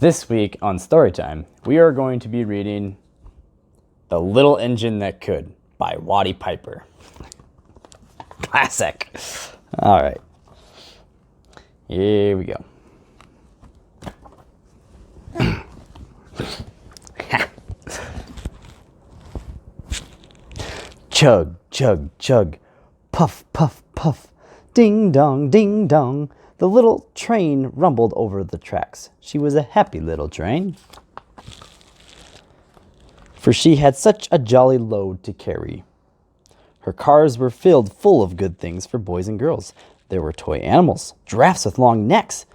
This week on Storytime, we are going to be reading The Little Engine That Could by Watty Piper. Classic. All right. Here we go. Chug, chug, chug. Puff, puff, puff. Ding dong, ding dong. The little train rumbled over the tracks. She was a happy little train, for she had such a jolly load to carry. Her cars were filled full of good things for boys and girls. There were toy animals, giraffes with long necks,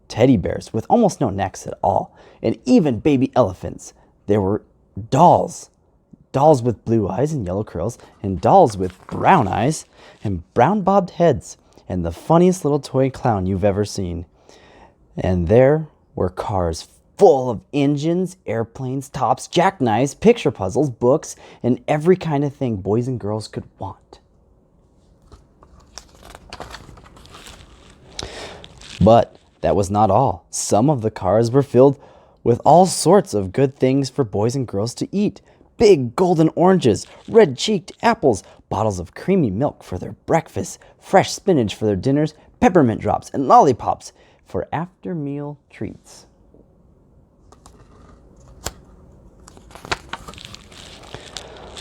teddy bears with almost no necks at all, and even baby elephants. There were dolls with blue eyes and yellow curls, and dolls with brown eyes and brown bobbed heads, and the funniest little toy clown you've ever seen. And there were cars full of engines, airplanes, tops, jackknives, picture puzzles, books, and every kind of thing boys and girls could want. But that was not all. Some of the cars were filled with all sorts of good things for boys and girls to eat. Big golden oranges, red-cheeked apples, bottles of creamy milk for their breakfast, fresh spinach for their dinners, peppermint drops, and lollipops for after-meal treats.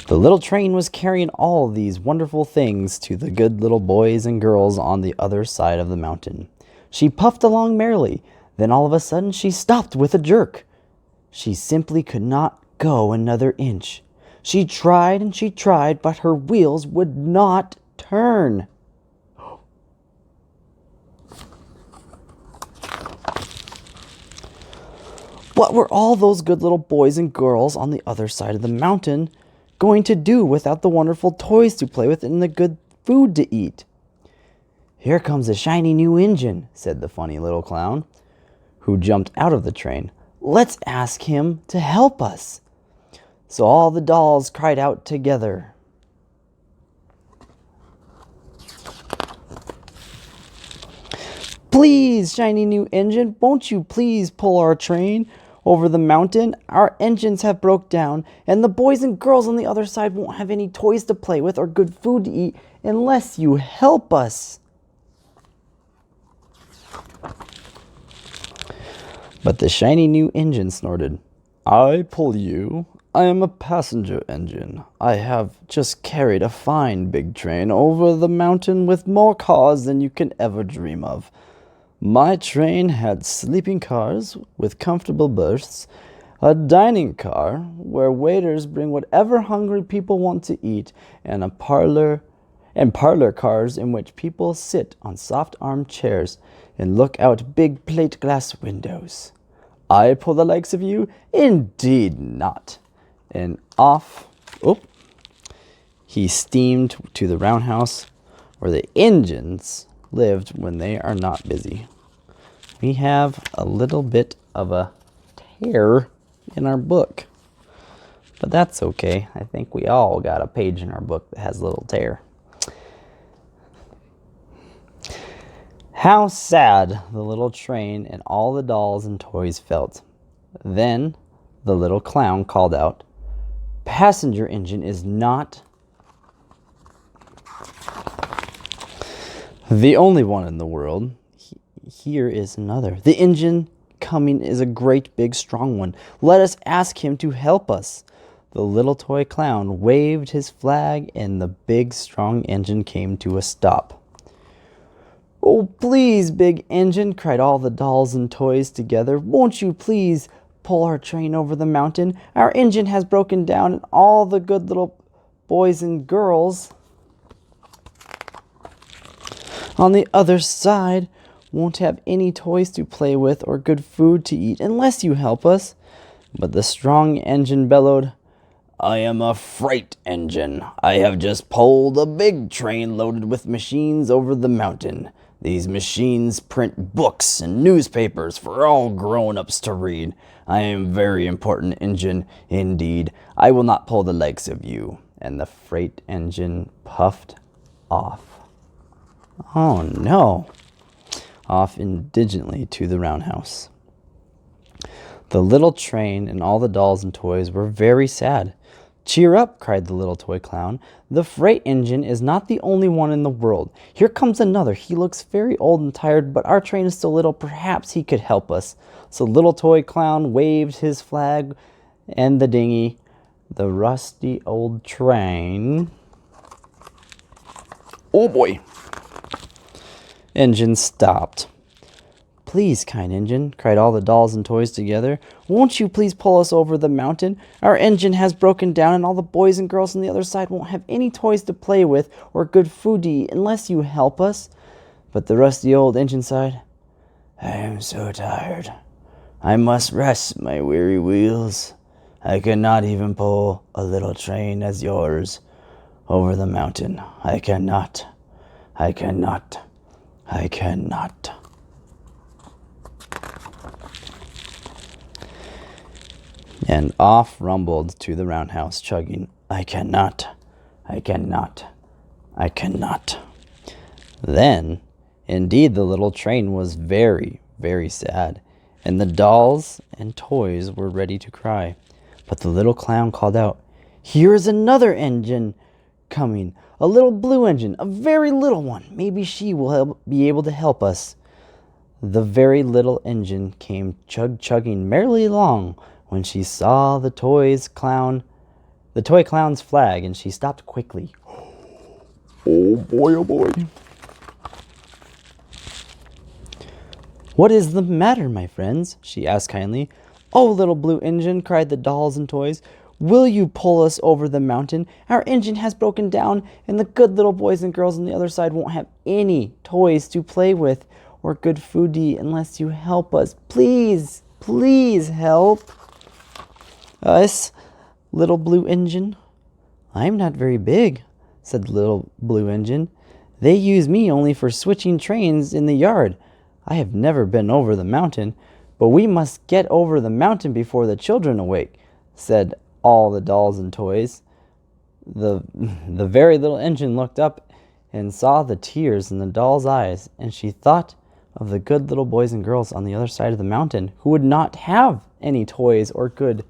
The little train was carrying all these wonderful things to the good little boys and girls on the other side of the mountain. She puffed along merrily. Then all of a sudden she stopped with a jerk. She simply could not go another inch. She tried and she tried, but her wheels would not turn. What were all those good little boys and girls on the other side of the mountain going to do without the wonderful toys to play with and the good food to eat? "Here comes a shiny new engine," said the funny little clown, who jumped out of the train. "Let's ask him to help us." So all the dolls cried out together. "Please, shiny new engine, won't you please pull our train over the mountain? Our engines have broke down, and the boys and girls on the other side won't have any toys to play with or good food to eat unless you help us." But the shiny new engine snorted. "I pull you. I am a passenger engine. I have just carried a fine big train over the mountain with more cars than you can ever dream of. My train had sleeping cars with comfortable berths, a dining car where waiters bring whatever hungry people want to eat, and parlor cars in which people sit on soft armchairs and look out big plate glass windows. I pull the likes of you? Indeed not." And off he steamed to the roundhouse where the engines lived when they are not busy. We have a little bit of a tear in our book, but that's okay. I think we all got a page in our book that has a little tear. How sad the little train and all the dolls and toys felt. Then the little clown called out, "Passenger engine is not the only one in the world. Here is another. The engine coming is a great big strong one. Let us ask him to help us." The little toy clown waved his flag, and the big strong engine came to a stop. "Oh, please, big engine," cried all the dolls and toys together. "Won't you please pull our train over the mountain? Our engine has broken down, and all the good little boys and girls on the other side won't have any toys to play with or good food to eat unless you help us." But the strong engine bellowed, "I am a freight engine. I have just pulled a big train loaded with machines over the mountain. These machines print books and newspapers for all grown-ups to read. I am a very important engine indeed. I will not pull the likes of you." And the freight engine puffed off. Oh no! Off indignantly to the roundhouse. The little train and all the dolls and toys were very sad. "Cheer up," cried the little toy clown. "The freight engine is not the only one in the world. Here comes another. He looks very old and tired, but our train is so little, perhaps he could help us." So little toy clown waved his flag, and the dinghy, the rusty old train, oh boy, engine stopped. "Please, kind engine," cried all the dolls and toys together, "won't you please pull us over the mountain? Our engine has broken down, and all the boys and girls on the other side won't have any toys to play with or good food to eat unless you help us." But the rusty old engine sighed. "I am so tired. I must rest my weary wheels. I cannot even pull a little train as yours over the mountain. I cannot. I cannot. I cannot." And off rumbled to the roundhouse, chugging, "I cannot, I cannot, I cannot." Then, indeed, the little train was very, very sad, and the dolls and toys were ready to cry. But the little clown called out, "Here is another engine coming, a little blue engine, a very little one. Maybe she will be able to help us." The very little engine came chugging merrily along when she saw the toy clown's flag, and she stopped quickly. "Oh boy, oh boy." "What is the matter, my friends?" she asked kindly. "Oh, little blue engine," cried the dolls and toys, "will you pull us over the mountain? Our engine has broken down, and the good little boys and girls on the other side won't have any toys to play with or good food to eat unless you help us. Please, please help us, little blue engine." "I'm not very big," said the little blue engine. "They use me only for switching trains in the yard. I have never been over the mountain, but we must get over the mountain before the children awake," said all the dolls and toys. The very little engine looked up and saw the tears in the doll's eyes, and she thought of the good little boys and girls on the other side of the mountain who would not have any toys or good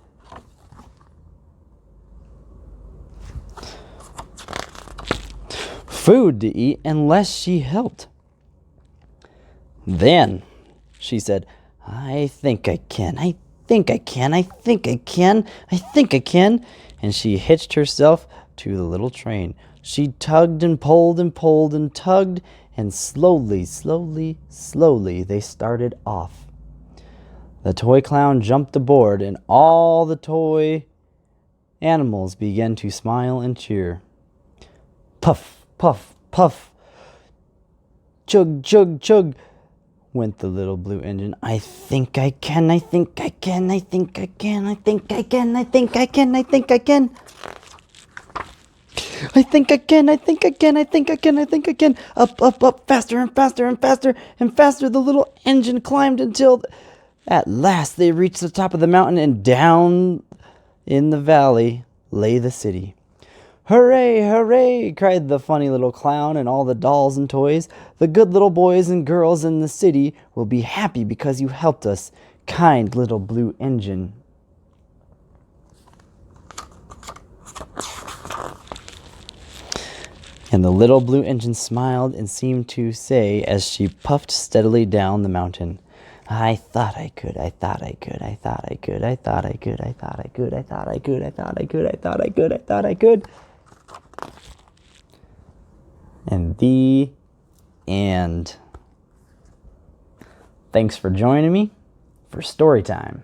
food to eat unless she helped. Then she said, "I think I can, I think I can, I think I can, I think I can." And she hitched herself to the little train. She tugged and pulled and pulled and tugged, and slowly, slowly, slowly they started off. The toy clown jumped aboard, and all the toy animals began to smile and cheer. Puff, puff, puff. Chug, chug, chug, went the little blue engine. "I think I can, I think I can, I think I can, I think I can, I think I can, I think I can. I think I can, I think I can, I think I can, I think I can." Up, up, up, faster and faster and faster and faster the little engine climbed until at last they reached the top of the mountain, and down in the valley lay the city. "Hooray, hooray," cried the funny little clown and all the dolls and toys. "The good little boys and girls in the city will be happy because you helped us, kind little blue engine." And the little blue engine smiled and seemed to say as she puffed steadily down the mountain, "I thought I could, I thought I could, I thought I could, I thought I could, I thought I could, I thought I could, I thought I could, I thought I could, I thought I could." And the end. Thanks for joining me for story time.